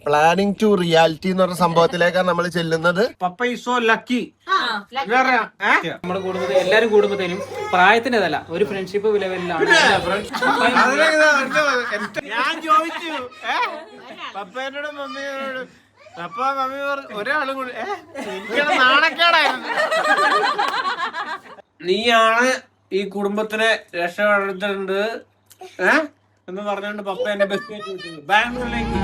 Planning to reality എന്ന് പറഞ്ഞ സംഭവത്തിലേക്കാണ് നമ്മൾ ചെല്ലുന്നത്. പപ്പ ഈസ് സോ ലക്കി. നമ്മുടെ കുടുംബത്തിൽ എല്ലാരും കുടുംബത്തിനും പ്രായത്തിൻ്റെതല്ല, ഒരു ഫ്രണ്ട്ഷിപ്പ് ലെവലിലാണ്. ഞാൻ ചോദിച്ചു പപ്പേനോട് മമ്മിയോട്, പപ്പ മമ്മി ഒരാളും കൂടി എനിക്കാണ് നാണക്കേടായിരുന്നു. നീയാണ് ഈ കുടുംബത്തിനെ രക്ഷപ്പെടുത്തുന്നത് എന്ന് പറഞ്ഞുകൊണ്ട് പപ്പ എന്നെ ബസ് കയറ്റി വിട്ടു ബാംഗ്ലൂരിലേക്ക്.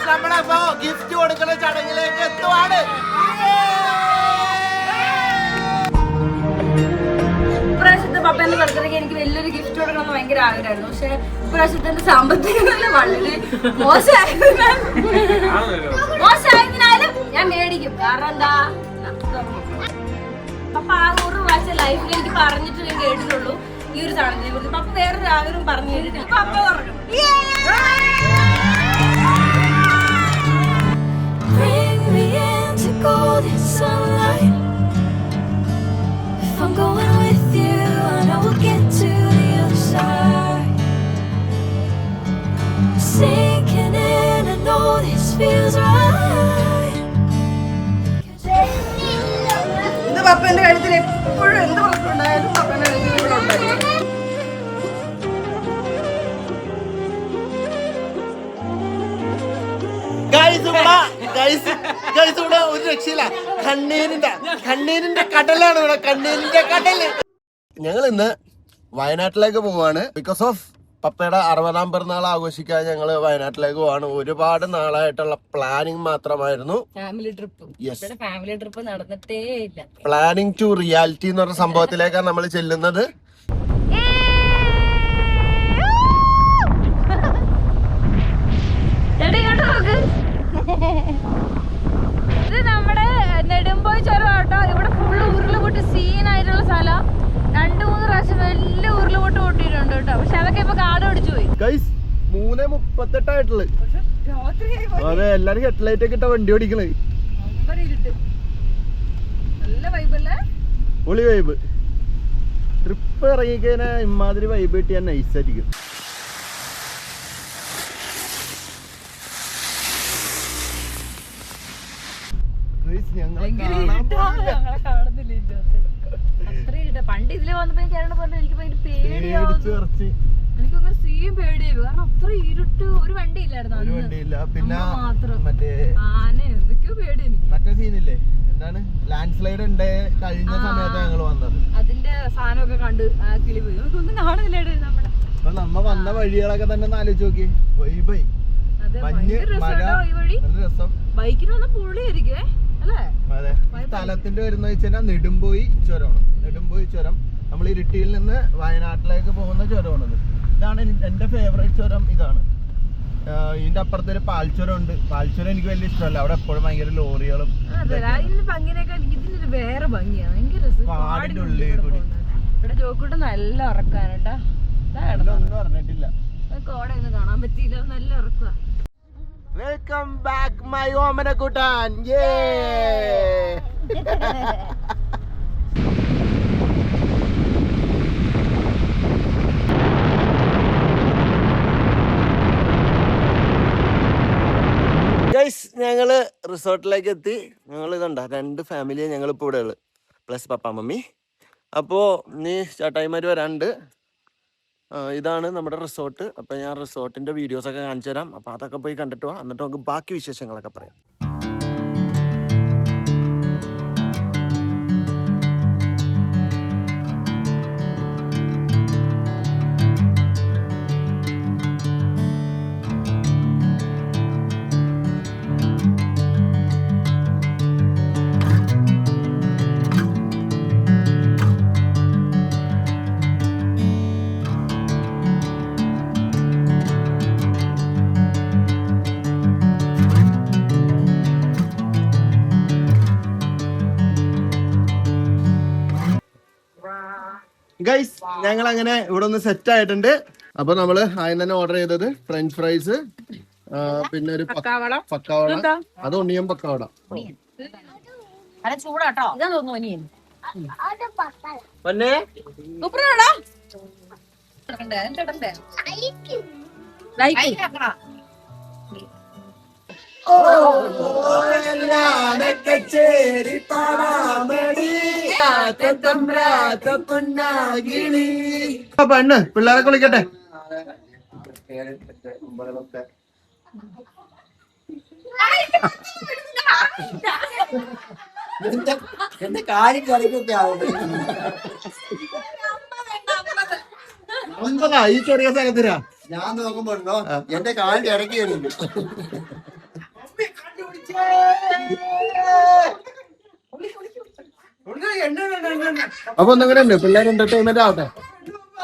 നമ്മളപ്പോ ഗിഫ്റ്റ് കൊടുക്കുന്ന ചടങ്ങിലേക്ക് എത്തുവാണ്. ഇപ്രാവശ്യത്തെ പപ്പേന്റെ ബർത്ത്ഡേക്ക് എനിക്ക് വലിയൊരു ഗിഫ്റ്റ് കൊടുക്കണമെന്ന് ഭയങ്കര ആഗ്രഹമായിരുന്നു. പക്ഷെ ഇപ്രാവശ്യത്തിന്റെ സാമ്പത്തിക നില വളരെ മോശമായതിനാലും ഞാൻ മേടിക്കും. കാരണം എന്താ, പപ്പ ആ ഒരു പ്രാവശ്യം ലൈഫിൽ എനിക്ക് പറഞ്ഞിട്ട് ഞാൻ കേട്ടിട്ടുള്ളൂ ഈ ഒരു സാധനത്തിനെ കുറിച്ച്. പപ്പ വേറൊരു ആഗ്രഹം പറഞ്ഞു കേട്ടിട്ടില്ല. പപ്പ പറഞ്ഞു I'm going with you, I know we'll get to the other side. Sinking in, I know this feels right. ഇത് പപ്പന്റെ കഴുത്തിൽ എപ്പോഴും എന്ത് പ്രശ്നം ഉണ്ടായാലും പപ്പന്റെ കഴുത്തിൽ ഇവിടെ ഉണ്ടായിരുന്നു. ഇവിടെ ഒരു രക്ഷയില്ല. കണ്ണീരിന്റെ കടലാണ് ഇവിടെ, കണ്ണീരിന്റെ കടല്. ഞങ്ങൾ ഇന്ന് വയനാട്ടിലേക്ക് പോവാണ്. ബിക്കോസ് ഓഫ് പപ്പയുടെ 60ാം പിറന്നാൾ ആഘോഷിക്കാൻ ഞങ്ങൾ വയനാട്ടിലേക്ക് പോവാണ്. ഒരുപാട് നാളായിട്ടുള്ള പ്ലാനിങ് മാത്രമായിരുന്നു. ഫാമിലി ട്രിപ്പ് നടന്നിട്ടേ ഇല്ല. പ്ലാനിങ് ടു റിയാലിറ്റി എന്ന് പറഞ്ഞ സംഭവത്തിലേക്കാണ് നമ്മൾ ചെല്ലുന്നത്. ഇത് നമ്മുടെ നെടുമ്പോയി ചുരം കേട്ടോ. ഇവിടെ ഫുള്ള് ഉരുളുപൊട്ടി സീനായിട്ടുള്ള സ്ഥലം. 2-3 പ്രാവശ്യം വലിയ ഉരുളുപൊട്ട് പൊട്ടിയിട്ടുണ്ട് കേട്ടോ. പക്ഷെ അതൊക്കെ ഇപ്പൊ കാട് പിടിച്ചു പോയി. 3:38 ആയിട്ടുള്ളു. അതെ, എല്ലാരും ഹെഡ്ലൈറ്റ് ഒക്കെ ഇട്ട വണ്ടി ഓടിക്കണേ. നല്ല വൈബല്ലേ, പൊളി വൈബ്. ട്രിപ്പ് ഇറങ്ങിക്കഴിഞ്ഞാൽ ഇമാതിരി വൈബ് കിട്ടിയാൽ നൈസായിരിക്കും. പണ്ട് ഇതില് വന്നപ്പോ ചേട്ടൻ പറഞ്ഞു എനിക്ക് ഭയങ്കര പേടിയാവും. എനിക്കൊക്കെ സീൻ പേടിയായി. കാരണം അത്ര ഇരുട്ട്, ഒരു വണ്ടി ഇല്ലായിരുന്നു. പിന്നെ ആന എന്തൊക്കെയോ പേടി എനിക്ക്. മറ്റേ സീനില്ലേ, എന്താണ് ലാൻഡ് സ്ലൈഡ് ഉണ്ട് കഴിഞ്ഞ സമയത്ത് ഞങ്ങൾ വന്നത്. അതിന്റെ സാധനമൊക്കെ കണ്ട് ആ കിളി പോയി. നമുക്കൊന്നും കാണുന്നില്ല നമ്മളെ. അപ്പൊ നമ്മ വന്ന വഴികളൊക്കെ തന്നെ ആലോചിച്ച് നോക്കി. വൈബായി, മഞ്ഞ്, മഴ, നല്ല രസം. ബൈക്കിന് വന്ന പൊള്ളിയായിരിക്കേ അല്ലേ. അതെ, സ്ഥലത്തിന്റെ വരുന്ന വെച്ചാൽ നെടുമ്പോയി ചുരമാണ്. നെടുമ്പോയി ചുരം നമ്മൾ ഇരിട്ടിയിൽ നിന്ന് വയനാട്ടിലേക്ക് പോകുന്ന ചുരമാണത്. ഇതാണ് എന്റെ ഫേവറേറ്റ് ചുരം. ഇതാണ്. ഇതിന്റെ അപ്പുറത്ത് ഒരു പാൽച്ചുരം ഉണ്ട്. പാൽച്ചുരം എനിക്ക് വലിയ ഇഷ്ടമല്ല. അവിടെ എപ്പോഴും ഭയങ്കര ലോറികളും വേറെ ഭംഗിയാണ്. ഭയങ്കര കാടിന്റെ ഉള്ളിൽ കൂടി. ഇവിടെ ജോക്കൂട്ട് നല്ല ഉറക്കാണ് കേട്ടാ. ഒന്നും പറഞ്ഞിട്ടില്ല. കോട ഒന്നും കാണാൻ പറ്റിയില്ല. നല്ല ഉറക്കുക. വെൽക്കം ബാക്ക് മൈ ഓമന കൂട്ടാൻ. ഞങ്ങള് റിസോർട്ടിലേക്ക് എത്തി. ഞങ്ങൾ ഇതുണ്ട 2 ഫാമിലിയെ ഞങ്ങളിപ്പോൾ ഇവിടെ ഉള്ളത്, പ്ലസ് പപ്പ മമ്മി. അപ്പോൾ ഇനി ചേട്ടായിമാര് വരാണ്ട്. ഇതാണ് നമ്മുടെ റിസോർട്ട്. അപ്പോൾ ഞാൻ റിസോർട്ടിൻ്റെ വീഡിയോസൊക്കെ കാണിച്ചു തരാം. അപ്പോൾ അതൊക്കെ പോയി കണ്ടിട്ട് പോവാം. എന്നിട്ട് നമുക്ക് ബാക്കി വിശേഷങ്ങളൊക്കെ പറയാം. ഗൈസ്, ഞങ്ങൾ അങ്ങനെ ഇവിടെ ഒന്ന് സെറ്റ് ആയിട്ടുണ്ട്. അപ്പൊ നമ്മള് ആദ്യം തന്നെ ഓർഡർ ചെയ്തത് ഫ്രഞ്ച് ഫ്രൈസ്, പിന്നെ ഒരു പക്കാവട, അത് ഒണിയൻ പക്കാവട, അല്ല ചൂടാട്ടോ ഇതാ തോന്നുന്നു ഇനി പൊന്നെ സൂപ്പറാണോ ലൈക്ക് പെണ്ണ് പിള്ളേരെ വിളിക്കട്ടെ. എന്റെ കാര്യം കളിക്കൊക്കെ ഈ ചെറിയ സ്ഥലത്തിനാ ഞാൻ നോക്കുമ്പോണ്ടോ എന്റെ കാലിന്റെ ഇടയ്ക്ക് വരുന്നു. അപ്പൊ ഒന്നിങ്ങനെ ഉണ്ട് പിള്ളേർ എന്റർടൈൻമെന്റ് ആവട്ടെ.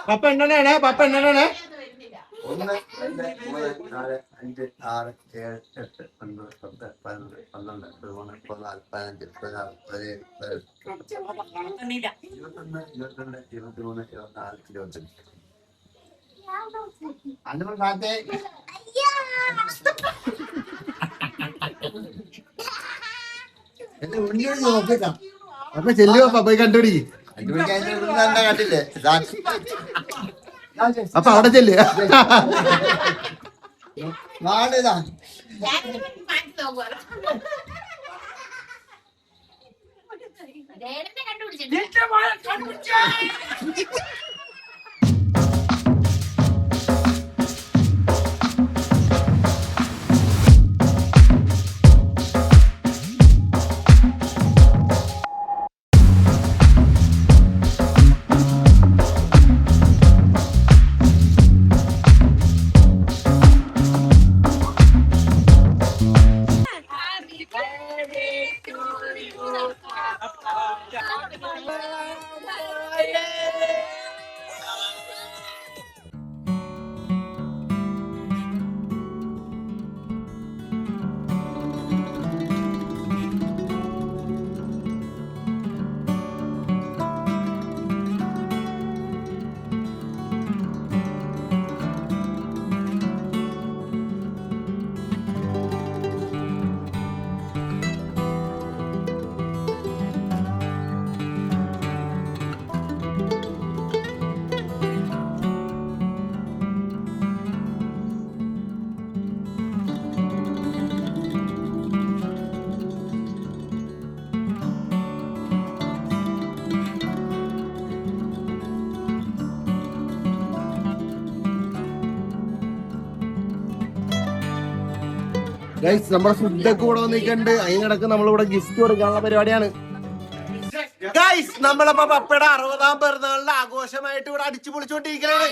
പപ്പ എണ്ണണേ, പപ്പ എണ്ണണേ. 1, 2, 3, 4, 5, 6, 7, 8, 9, 10, 11, 12, 13, 14, 15, 16, 17, 18, 22, 23, 24, 25. അന്ന് കാത്തേ എന്റെ ഉള്ളിൽ നോക്കിക്കാം. അപ്പൊ ചെല്ലുവോ പപ്പയെ കണ്ടുപിടി. തന്നെ കണ്ടില്ലേ അപ്പൊ അവിടെ ചെല്ലുക. നാടിതാ ഗൈസ് നമ്മുടെ ഫുഡൊക്കെ കൂടെ വന്നിട്ടുണ്ട്. അതിനിടക്ക് നമ്മളിവിടെ ഗിഫ്റ്റ് കൊടുക്കാനുള്ള പരിപാടിയാണ്. ഗൈസ് നമ്മളിപ്പോ പപ്പയുടെ 60ാം പിറന്നാളിന്റെ ആഘോഷമായിട്ട് ഇവിടെ അടിച്ചു പൊളിച്ചോണ്ടിരിക്കുകയാണ്.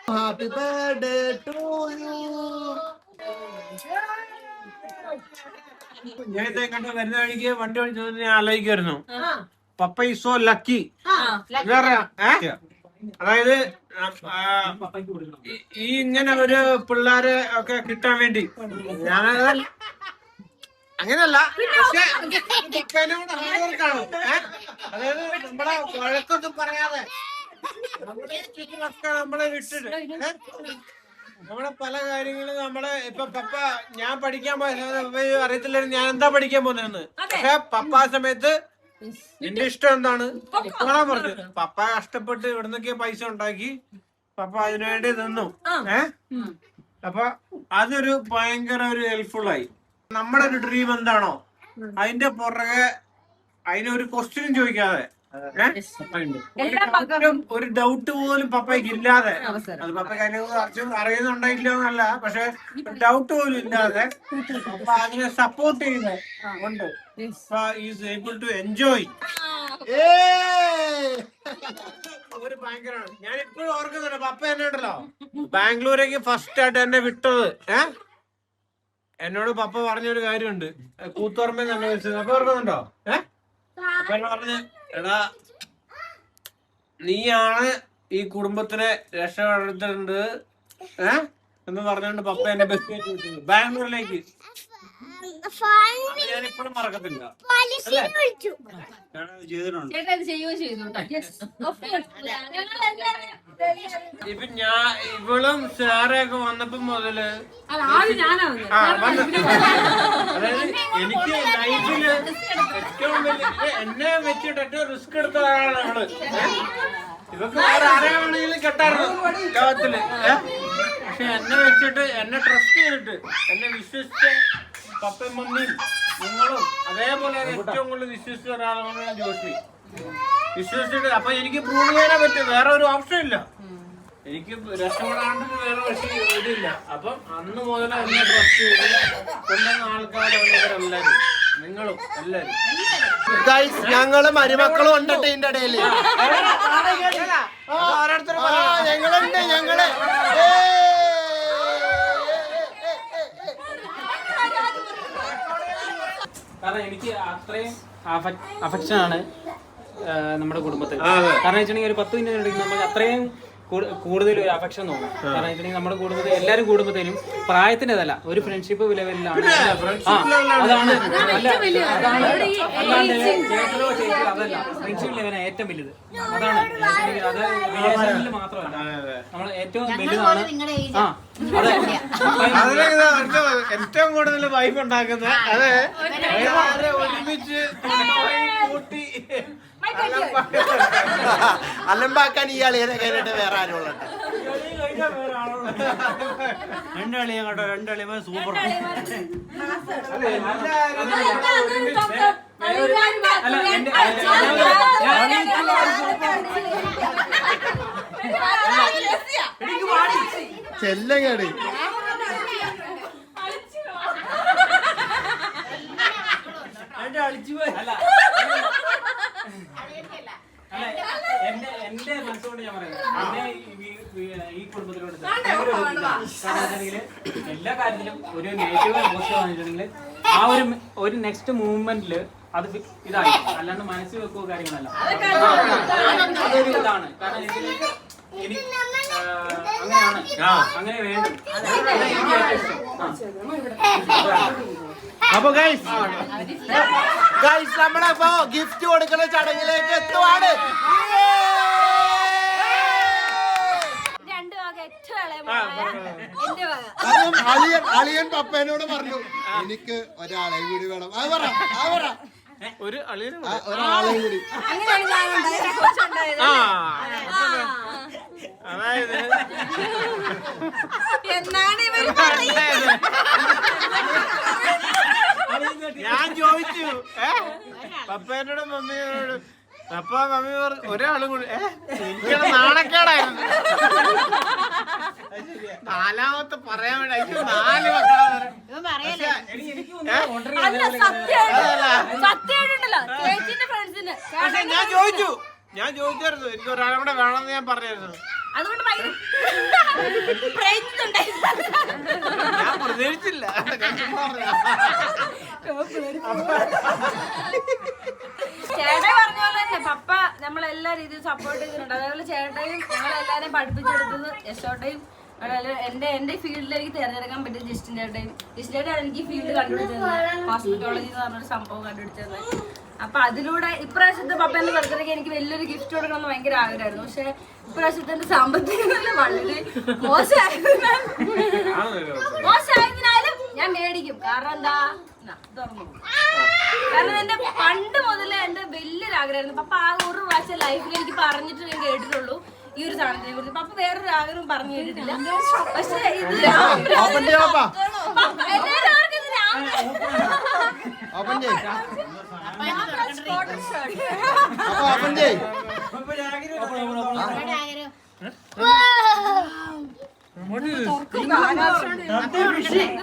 Happy birthday to you. ഞാൻ കണ്ടു വരുന്ന വഴിക്ക് വണ്ടി ഓടിച്ചത് ഞാൻ ആലോചിക്കുമായിരുന്നു. Papa is so lucky. അതായത് ഈ ഇങ്ങനെ ഒരു പിള്ളേരെ ഒക്കെ കിട്ടാൻ വേണ്ടി ഞാനത് അങ്ങനല്ല, പക്ഷെ പപ്പേനോട് ഹാർഡ് വർക്കാണ്. അതായത് നമ്മളെ വഴക്കൊന്നും പറയാതെ നമ്മുടെ ചുറ്റുമൊക്കെ നമ്മളെ വിട്ടിട്ട് നമ്മുടെ പല കാര്യങ്ങളും നമ്മളെ ഇപ്പൊ പപ്പ ഞാൻ പഠിക്കാൻ പോയ സമയത്ത് അറിയത്തില്ലായിരുന്നു ഞാൻ എന്താ പഠിക്കാൻ പോകുന്നതെന്ന്. പക്ഷെ പപ്പ ആ സമയത്ത് എന്റെ ഇഷ്ടം എന്താണ് കാണാൻ പറഞ്ഞു. പപ്പ കഷ്ടപ്പെട്ട് ഇവിടുന്നൊക്കെ പൈസ ഉണ്ടാക്കി പപ്പ അതിനുവേണ്ടി നിന്നു. അപ്പൊ അതൊരു ഭയങ്കര ഒരു ഹെൽപ്ഫുൾ ആയി. നമ്മുടെ ഒരു ഡ്രീം എന്താണോ അതിന്റെ പുറകെ അതിനൊരു ക്വസ്റ്റ്യനും ചോദിക്കാതെ ഒരു ഡൗട്ട് പോലും പപ്പയ്ക്ക് ഇല്ലാതെ, അത് പപ്പയ്ക്ക് അതിനെ അറിയുന്നുണ്ടായില്ലോ എന്നല്ല, പക്ഷെ ഡൗട്ട് പോലും ഇല്ലാതെ പപ്പ അതിനെ സപ്പോർട്ട് ചെയ്യുന്നുണ്ട്. Is able to enjoy. ഒരു ഭയങ്കരമാണ്. ഞാൻ ഇപ്പോഴും ഓർക്കുന്നുണ്ട് പപ്പ എന്നെ ഉണ്ടല്ലോ ബാംഗ്ലൂരേക്ക് ഫസ്റ്റ് ആയിട്ട് എന്നെ വിട്ടത്. എന്നോട് പപ്പ പറഞ്ഞൊരു കാര്യമുണ്ട്, കൂത്തോർമ്മ തന്നെ വെച്ചത്. പപ്പ ഓർക്കുന്നുണ്ടോ? അപ്പൊ എന്നെ പറഞ്ഞ് എടാ നീയാണ് ഈ കുടുംബത്തിനെ രക്ഷപ്പെടുത്തുന്നത് എന്ന് പറഞ്ഞുകൊണ്ട് പപ്പ എന്നെ ബസ് കയറ്റി വിട്ടത് ബാംഗ്ലൂരിലേക്ക്. ഞാൻ ഇപ്പോഴും മറക്കത്തില്ല. ഞാനത് ചെയ്തിട്ടുണ്ട്. ചേട്ടാ ഇത് ചെയ്യുകയും ചെയ്തു ഇപ്പൊ ഇവളും സാറൊക്കെ വന്നപ്പോ മുതല് അതായത് എനിക്ക് ലൈഫില് ഏറ്റവും വലിയ എന്നെ വെച്ചിട്ട് ഏറ്റവും റിസ്ക് എടുത്ത ആളാണ് അവള്. ഇവക്ക് വേറെ ആരെയാണെങ്കിലും കെട്ടാറുണ്ട് ലോകത്തില്. പക്ഷെ എന്നെ വെച്ചിട്ട് എന്നെ ട്രസ്റ്റ് ചെയ്തിട്ട് എന്നെ വിശ്വസിച്ച് പപ്പയും മമ്മിയും നിങ്ങളും അതേപോലെ ഏറ്റവും കൂടുതൽ വിശ്വസിച്ച ഒരാളാണ് ഞാൻ ജോഷി. വിശ്വസിച്ചിട്ട് അപ്പൊ എനിക്ക് പ്രൂവ് ചെയ്യാനേ പറ്റും. വേറെ ഒരു ഓപ്ഷൻ ഇല്ല. എനിക്ക് രക്ഷപ്പെടാണ്ട് വേറെ ഇതില്ല. അപ്പം അന്ന് മുതൽ എന്നെ ട്രസ്റ്റ് ചെയ്ത് കൊണ്ടുവന്ന ആൾക്കാരാണ് ഇവരെല്ലാരും. നിങ്ങളും എല്ലാരും. ഞങ്ങള് മരുമക്കളും ഉണ്ട് ഇതിന്റെ ഇടയില്. ഞങ്ങളുണ്ട് ഞങ്ങള്. കാരണം എനിക്ക് അത്രയും അഫക്ഷൻ ആണ് നമ്മുടെ കുടുംബത്തിൽ. കാരണം വെച്ചിട്ടുണ്ടെങ്കിൽ ഒരു 10 മിനിറ്റ് നമുക്ക് അത്രയും കൂടുതൽ ഒരു അഫക്ഷൻ തോന്നും. കാരണം വെച്ചിട്ടുണ്ടെങ്കിൽ നമ്മുടെ കുടുംബത്തിൽ എല്ലാവരും കുടുംബത്തിലും പ്രായത്തിൻ്റെതല്ല ഒരു ഫ്രണ്ട്ഷിപ്പ് ലെവലിലാണ്. അതാണ് അതല്ല ഫ്രണ്ട്ഷിപ്പ് ലെവലാണ് ഏറ്റവും വലുത്. അതാണ് അത് റിലേഷനിൽ മാത്രമല്ല നമ്മൾ ഏറ്റവും വലുതാണ്. അതെ ഏറ്റവും കൂടുതൽ വൈഫ് ഉണ്ടാക്കുന്നത് അതെ ഒരുമിച്ച് കൂട്ടി അലമ്പാക്കാൻ ഈ അളിയനെ കഴിഞ്ഞിട്ട് വേറെ ആരുള്ള രണ്ടാളിയാ കേട്ടോ. രണ്ടാളിയമ്മ സൂപ്പർ. ചെല്ലങ്ങാട് എന്റെ മനസ്സുകൊണ്ട് ഞാൻ പറയുന്നത് എന്നെ ഈ കുടുംബത്തിലോട്ട് എല്ലാ കാര്യത്തിലും ഒരു നെഗറ്റീവ് പോസിറ്റീവ് വന്നിട്ടുണ്ടെങ്കിൽ ആ ഒരു നെക്സ്റ്റ് മൂവ്മെന്റില് അത് ഇതായി. അല്ലാണ്ട് മനസ്സിൽ വെക്കുക കാര്യങ്ങളല്ല. അതൊരു ഇതാണ്. കാരണം എനിക്ക് അങ്ങനെയാണ്, അങ്ങനെ വേണം. എനിക്ക് ഏറ്റവും ഇഷ്ടം. അപ്പൊ ഗൈസ് നമ്മളിപ്പോ ഗിഫ്റ്റ് കൊടുക്കുന്ന ചടങ്ങിലേക്ക് എത്തുവാണ്. അളിയൻ പപ്പേനോട് പറഞ്ഞു എനിക്ക് ഒരാളെ കൂടി വേണം. അത് പറ ഒരു അളിയനും ഒരാളെ കൂടി. അതായത് ഞാൻ ചോദിച്ചു പപ്പേനോടും മമ്മിയോടും. അപ്പൊ മമ്മി ഒരാളും കൂടി എനിക്കത് നാണക്കേടായിരുന്നു. നാലാമത്തെ പറയാൻ വേണ്ടി എനിക്ക് 4 പക്ഷെ ഞാൻ ചോദിച്ചായിരുന്നു എനിക്ക് ഒരാളെ കൂടെ വേണമെന്ന് ഞാൻ പറഞ്ഞായിരുന്നു. ഞാൻ പ്രതീക്ഷിച്ചില്ല. ചേട്ടാ പറഞ്ഞ പോലെ തന്നെ പപ്പ നമ്മളെല്ലാ രീതിയിലും സപ്പോർട്ട് ചെയ്തിട്ടുണ്ട്. അതേപോലെ ചേട്ടയും ഞങ്ങളെല്ലാരെയും പഠിപ്പിച്ചെടുത്തത് യശോട്ടയും എന്റെ ഫീൽഡിലേക്ക് തിരഞ്ഞെടുക്കാൻ പറ്റിയ ജിസ്റ്റിൻ ചേട്ടയാണ് എനിക്ക് ഫീൽഡ് കണ്ടുപിടിച്ചത്. ഹോസ്പിറ്റോളജി എന്ന് പറഞ്ഞൊരു സംഭവം കണ്ടുപിടിച്ചത്. അപ്പൊ അതിലൂടെ ഇപ്രാവശ്യത്തെ പപ്പേന്റെ ബർത്ത്ഡേക്ക് എനിക്ക് വലിയൊരു ഗിഫ്റ്റ് കൊടുക്കണമെന്ന് ഭയങ്കര ആഗ്രഹമായിരുന്നു. പക്ഷെ ഇപ്രാവശ്യത്തെ സാമ്പത്തിക നില വളരെ മോശമായതിനാലും ഞാൻ മേടിക്കും. കാരണം എന്താ തുറന്നു. കാരണം എന്റെ പണ്ട് മുതലേ എന്റെ വലിയൊരു ആഗ്രഹമായിരുന്നു. പപ്പ ആ ഒരു പ്രാവശ്യം ലൈഫിൽ എനിക്ക് പറഞ്ഞിട്ട് ഞാൻ കേട്ടിട്ടുള്ളൂ ഈ ഒരു സാധനത്തിനെ കുറിച്ച്. പപ്പ വേറൊരു ആഗ്രഹം പറഞ്ഞു കേട്ടിട്ടില്ല. പക്ഷെ ഇത്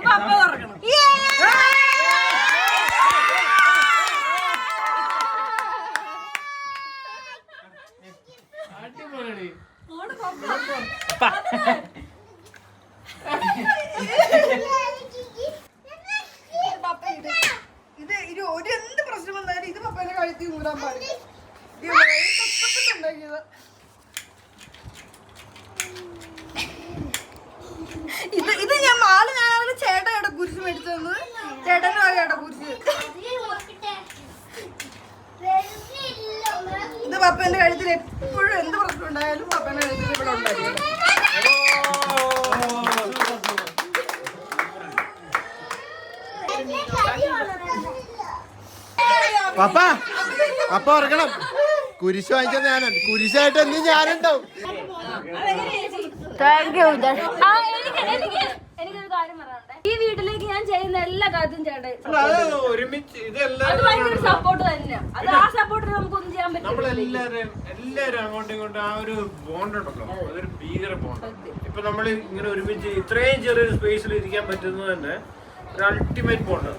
പപ്പ തുറക്കണം. ഇത് ഒരു എന്ത് പ്രശ്നം വന്നാലും ഇത് പപ്പേനെ കഴുത്തി ഊരാൻ പാടില്ല. ഇത് ഞാൻ 4 ഞാനാണ് ചേട്ടയുടെ കുരിശ് മേടിച്ചു തന്നത്. ചേട്ടൻ്റെ ചേട്ടാ കുരിശ്. ഇത് പപ്പന്റെ കഴുത്തിൽ എപ്പോഴും എന്ത് പ്രശ്നം ഉണ്ടായാലും പപ്പന്റെ കഴുത്തിൽ ഇവിടെ ഉണ്ടായിരിക്കും. പപ്പ പപ്പ ഓർക്കണം, കുരിശ് വാങ്ങിച്ചത് ഞാനാണ്. കുരിശായിട്ട് എന്ത് ഞാനുണ്ടാവും. എനിക്കൊരു കാര്യം പറയാനുണ്ട്. ഈ വീട്ടിലേക്ക് ഞാൻ ചെയ്യുന്ന എല്ലാ കാര്യത്തിലും ചേട്ടൻ ഒരുമിച്ച് അത് ഭയങ്കര സപ്പോർട്ട് തന്നെയാണ്. അത് ആ സപ്പോർട്ടിന് നമുക്കൊന്നും ചെയ്യാൻ പറ്റില്ല. എല്ലാരും അങ്ങോട്ടും ഇങ്ങോട്ടും ആ ഒരു ബോണ്ട് ഉണ്ടല്ലോ, അതൊരു ഭീകര ബോണ്ട്. ഇപ്പൊ നമ്മൾ ഇങ്ങനെ ഒരുമിച്ച് ഇത്രയും ചെറിയൊരു സ്പേസിൽ ഇരിക്കാൻ പറ്റുന്നത് തന്നെ ഒരു അൾട്ടിമേറ്റ് ബോണ്ട്.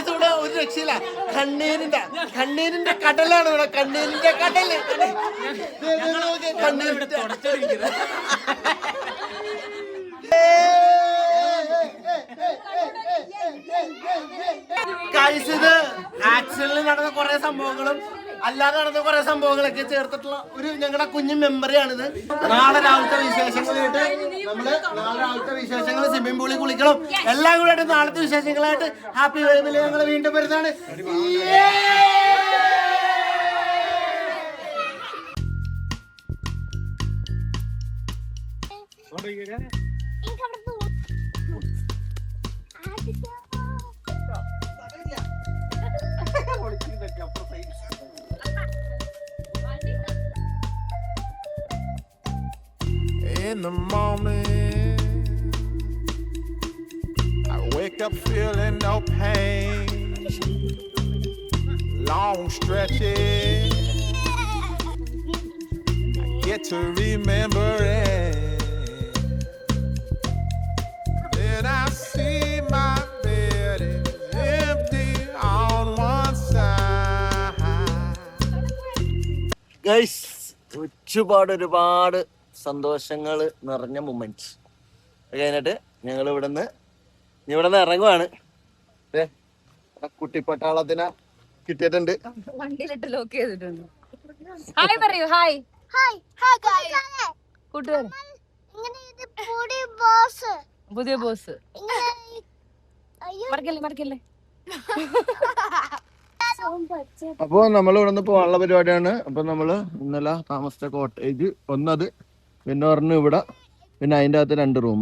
ഇവിടെ ഒരു രക്ഷയില്ല. കണ്ണീരിന്റെ കടലാണ് ഇവിടെ. കണ്ണീരിന്റെ കടല്. ഗൈസ്, ഇത് ആക്ച്വലി നടന്ന കുറെ സംഭവങ്ങളും അല്ലാതെ നടന്ന കുറെ സംഭവങ്ങളൊക്കെ ചേർത്തിട്ടുള്ള ഒരു ഞങ്ങളുടെ കുഞ്ഞു മെമ്മറിയാണിത്. നാളെ രാവിലത്തെ വിശേഷങ്ങളായിട്ട് സ്വിമ്മിംഗ് പൂളിൽ കുളിക്കണം. എല്ലാം കൂടെ ആയിട്ട് നാളത്തെ വിശേഷങ്ങളായിട്ട് ഹാപ്പി വൈബിൽ ഞങ്ങൾ വീണ്ടും വരുന്നതാണ്. In the morning, I wake up feeling no pain. Long stretches, I get to remembering. Then I see my bed is empty on one side. Guys, ഒരുപാട് സന്തോഷങ്ങൾ നിറഞ്ഞ മൊമെന്റ്സ് കഴിഞ്ഞിട്ട് ഞങ്ങൾ ഇവിടുന്ന് ഇറങ്ങുവാണ്. കുട്ടിപ്പട്ടാളത്തിനെ കിട്ടിയിട്ടുണ്ട്. വണ്ടിയിലിട്ട് ലോക്ക് ചെയ്തിട്ടുണ്ട്. ഹായ് പറയൂ. ഹായ് കൂട്ടുകാരൻ, പുതിയ ബോസ്. മറക്കല്ലേ. അപ്പൊ നമ്മൾ ഇവിടെ നിന്ന് പോകാനുള്ള പരിപാടിയാണ്. അപ്പൊ നമ്മള് ഇന്നലെ താമസിച്ച കോട്ടേജ് ഒന്നത്, പിന്നെ പറഞ്ഞു ഇവിടെ, പിന്നെ അതിൻ്റെ അകത്ത് 2 റൂം.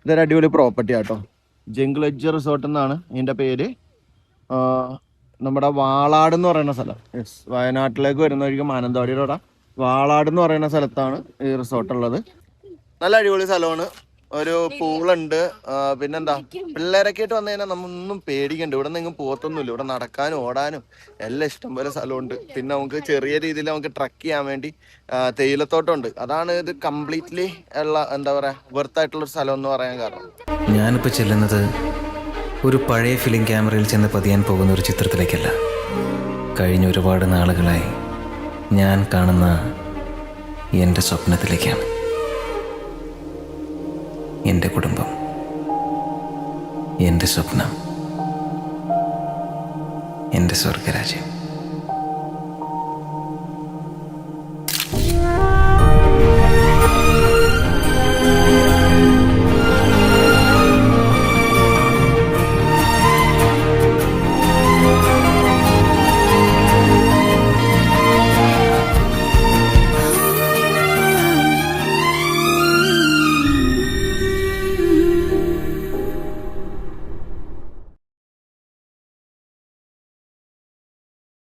ഇതൊരു അടിപൊളി പ്രോപ്പർട്ടി ആട്ടോ. ജംഗിൾ എഡ്ജ് റിസോർട്ട് എന്നാണ് ഇതിന്റെ പേര്. നമ്മുടെ വാളാട് എന്ന് പറയുന്ന സ്ഥലം, വയനാട്ടിലേക്ക് വരുന്ന വഴിക്ക് മാനന്തവാടിയുടെ വാളാട് എന്ന് പറയുന്ന സ്ഥലത്താണ് ഈ റിസോർട്ട് ഉള്ളത്. നല്ല അടിപൊളി സ്ഥലമാണ്. ഒരു പൂളുണ്ട്. പിന്നെന്താ, പിള്ളേരൊക്കെ ആയിട്ട് വന്നു കഴിഞ്ഞാൽ നമ്മൊന്നും പേടിക്കണ്ട. ഇവിടെ നിന്ന് പോത്തൊന്നുമില്ല. ഇവിടെ നടക്കാനും ഓടാനും എല്ലാം ഇഷ്ടംപോലെ സ്ഥലമുണ്ട്. പിന്നെ നമുക്ക് ചെറിയ രീതിയിൽ നമുക്ക് ട്രക്ക് ചെയ്യാൻ വേണ്ടി തേയിലത്തോട്ടമുണ്ട്. അതാണ് ഇത് കംപ്ലീറ്റ്ലി ഉള്ള എന്താ പറയാ വെർത്തായിട്ടുള്ളൊരു സ്ഥലം എന്ന് പറയാൻ കാരണം. ഞാനിപ്പോൾ ചെല്ലുന്നത് ഒരു പഴയ ഫിലിം ക്യാമറയിൽ ചെന്ന് പതിയാൻ പോകുന്ന ഒരു ചിത്രത്തിലേക്കല്ല. കഴിഞ്ഞ ഒരുപാട് നാളുകളായി ഞാൻ കാണുന്ന എൻ്റെ സ്വപ്നത്തിലേക്കാണ്. എൻ്റെ കുടുംബം, എൻ്റെ സ്വപ്നം, എൻ്റെ സ്വർഗരാജ്യം.